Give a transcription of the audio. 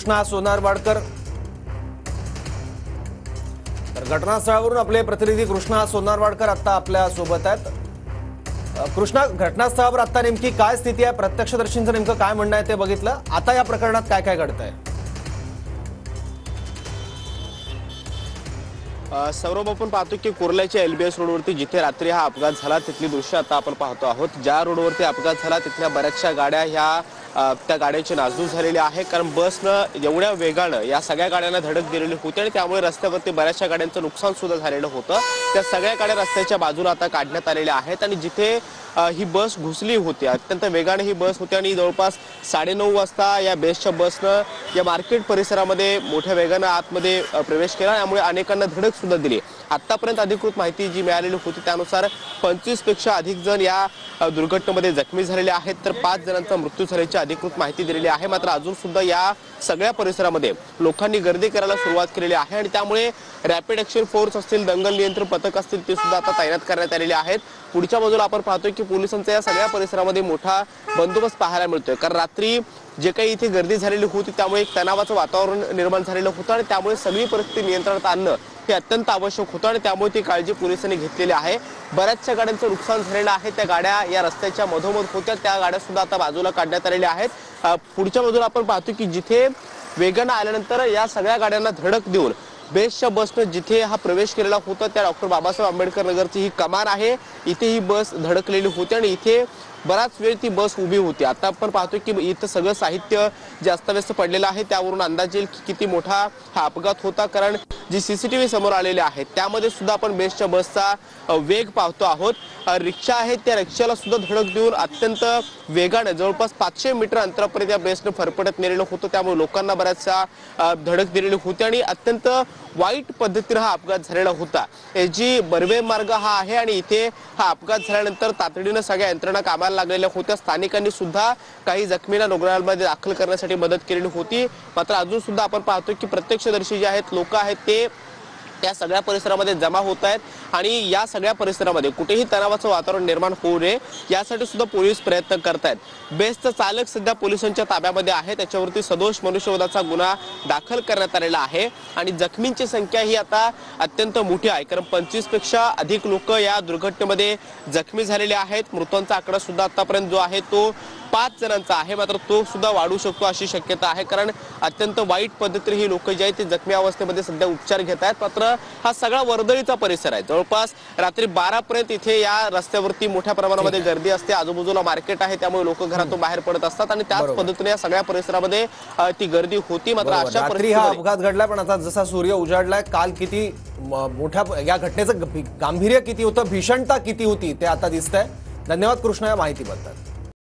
कृष्णा सोनारवाडकर। तर घटनास्थळावरून आपले प्रतिनिधी कृष्णा सोनारवाडकर आता आपल्या सोबत आहेत। कृष्णा, घटनास्थळावर आता नेमकी काय स्थिती आहे? प्रत्यक्षदर्शींचं नेमकं काय म्हणणं आहे ते बघितलं, आता या प्रकरणात काय काय घडतंय? सौरभ, आपण पाहतो की कुर्ल्याच्या LBS रोडवरती जिथे रात्री हा अपघात झाला तिथली दृश्य आता आपण पाहतो आहोत। ज्या रोडवरती अपघात झाला तिथल्या बऱ्याचशा गाड्या ह्या त्या गाड्यांची नासधूस झालेली आहे, कारण बसनं एवढ्या वेगानं या सगळ्या गाड्यांना धडक दिलेली होती आणि त्यामुळे रस्त्यावरती बऱ्याचशा गाड्यांचं नुकसान सुद्धा झालेलं होतं। त्या सगळ्या गाड्या रस्त्याच्या बाजूला आता काढण्यात आलेल्या आहेत आणि जिथे ही बस घुसली होती, अत्यंत वेगाने ही बस होती आणि जवळपास 9:30 वाजता या बेसच्या बसनं या मार्केट परिसरामध्ये मोठ्या वेगानं आतमध्ये प्रवेश केला, त्यामुळे अनेकांना धडक सुद्धा दिली। आतापर्यंत अधिकृत माहिती जी मिळालेली होती त्यानुसार 25 पेक्षा अधिक जण या दुर्घटनेमध्ये जखमी झालेले आहेत, तर 5 जणांचा मृत्यू झाल्याची अधिकृत माहिती दिलेली आहे। मात्र अजून सुद्धा या सगळ्या परिसरामध्ये लोकांनी गर्दी करायला सुरुवात केलेली आहे आणि त्यामुळे रॅपिड ॲक्शन फोर्स असतील, दंगल नियंत्रण पथक असतील, ते सुद्धा आता तैनात करण्यात आलेले आहेत। पुढच्या बाजूला आपण पाहतोय की पोलिसांचा या सगळ्या परिसरामध्ये मोठा बंदोबस्त पाहायला मिळतोय, कारण रात्री जे काही इथे गर्दी झालेली होती त्यामुळे एक तणावाचं वातावरण निर्माण झालेलं होतं आणि त्यामुळे सगळी परिस्थिती नियंत्रणात आणणं हे अत्यंत आवश्यक होतं आणि त्यामुळे ती काळजी पोलिसांनी घेतलेली आहे। बऱ्याचशा गाड्यांचं नुकसान झालेलं आहे, त्या गाड्या या रस्त्याच्या मधोमध होत्या, त्या गाड्या सुद्धा आता बाजूला काढण्यात आलेल्या आहेत। पुढच्या बाजूला आपण पाहतो की जिथे वेगानं आल्यानंतर या सगळ्या गाड्यांना धडक देऊन बेसच्या बसनं जिथे हा प्रवेश केलेला होता त्या डॉक्टर बाबासाहेब आंबेडकर नगरची ही कमान आहे, इथे ही बस धडकलेली होती आणि इथे बराच वेळ ती बस उभी होती। आता आपण पाहतोय की इथं सगळं साहित्य जे अस्तव्यस्त पडलेलं आहे त्यावरून अंदाज येईल की किती मोठा हा अपघात होता, कारण जी CCTV समोर आलेले आहेत त्यामध्ये सुद्धा आपण बेसच्या बसचा वेग पाहतो आहोत। रिक्षा आहे त्या रिक्षाला सुद्धा धडक देऊन अत्यंत वेगानं जवळपास 500 मीटर अंतरापर्यंत या बेसनं फरफटत नेलेलं होतं, त्यामुळे लोकांना बऱ्याचशा धडक दिलेली होती आणि अत्यंत वाईट पद्धतीने हा अपघात झालेला होता। जी बर्वे मार्ग हा आहे आणि इथे हा अपघात झाल्यानंतर तातडीनं सगळ्या यंत्रणा कामाला लागलेल्या होत्या। स्थानिकांनी सुद्धा काही जखमींना रुग्णालयामध्ये दाखल करण्यासाठी मदत केलेली होती। मात्र अजून सुद्धा आपण पाहतो की प्रत्यक्षदर्शी जे आहेत, लोक आहेत, ते त्या सगळ्या परिसरामध्ये जमा होत आहेत आणि या सगळ्या परिसरामध्ये कुठेही तणावाचं वातावरण निर्माण होऊ नये यासाठी सुद्धा पोलीस प्रयत्न करतायत। बेसचा चालक सध्या पोलिसांच्या ताब्यामध्ये आहे, त्याच्यावरती सदोष मनुष्यवधाचा गुन्हा दाखल करण्यात आलेला आहे आणि जखमींची संख्या ही आता अत्यंत मोठी आहे, कारण 25 पेक्षा अधिक लोक या दुर्घटनेमध्ये जखमी झालेले आहेत। मृतांचा आकडा सुद्धा आतापर्यंत जो आहे तो 5 जणांचा आहे, मात्र तो सुद्धा वाढू शकतो अशी शक्यता आहे, कारण अत्यंत वाईट पद्धतीने ही लोक जे आहेत ते जखमी अवस्थेमध्ये सध्या उपचार घेत आहेत। मात्र हा सगळा वर्दळीचा परिसर आहे, जवळपास रात्री 12 पर्यंत इथे या रस्त्यावरती मोठ्या प्रमाणामध्ये गर्दी असते, आजूबाजूला मार्केट आहे, त्यामुळे लोक घरातून बाहेर पडत असतात आणि त्याच पद्धतीने या सगळ्या परिसरामध्ये ती गर्दी होती। मात्र अशा परिस्थितीत हा अपघात घडला, पण आता जसा सूर्य उजाडलाय, काल किती मोठ्या या घटनेचं गांभीर्य किती होतं, भीषणता किती होती ते आता दिसतंय। धन्यवाद कृष्णा या माहितीबद्दल।